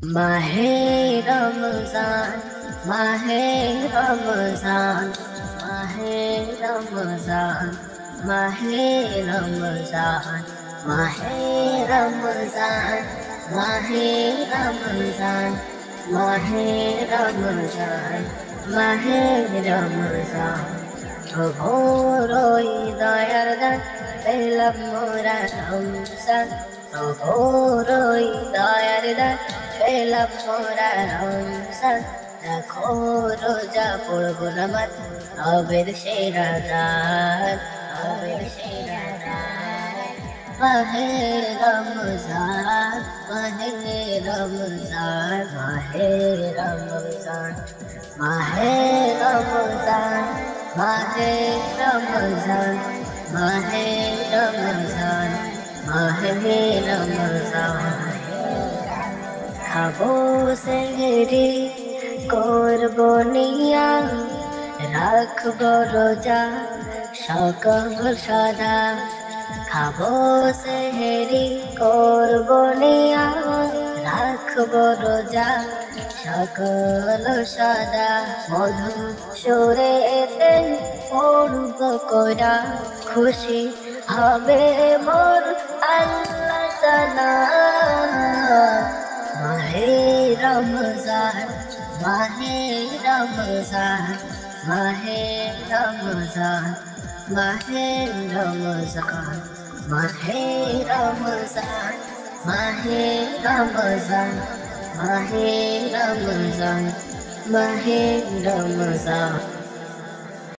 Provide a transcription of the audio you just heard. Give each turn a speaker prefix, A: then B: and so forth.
A: মাহে রমজান, মাহে রমজান, মাহে রমজান, মাহে রমজান, মাহে রমজান, মাহে রমজান, মাহে রমজান, মাহে রমজান। ভোরই দয়ার দান পেলাম মোরা রমজান, ভোরই দয়ার দান পেলাম মোরা রমজান। রাখো রোজা পড়ব নামাজ, রবের সেরা দান, রবের সেরা দান। মাহে রমজান, মাহে রমজান, মাহে রমজান, মাহে রমজান, মাহে রমজান, মাহে রমজান, মাহে রমজান। খাবো সেহরি করব নিয়া, রাখবো রোজা সকল সদা। খাবো সেহরি করব নিয়া, রাখবো রোজা সকল সদা। মধু সুরেতে পড়ব কোরা, খুশি হবে মোর আল্লাহ তাআলা। মাহে রমজান, মাহে রমজান, মাহে রমজান, মাহে রমজান, মাহে রমজান, মাহে রমজান, মাহে রমজান, মাহে রমজান।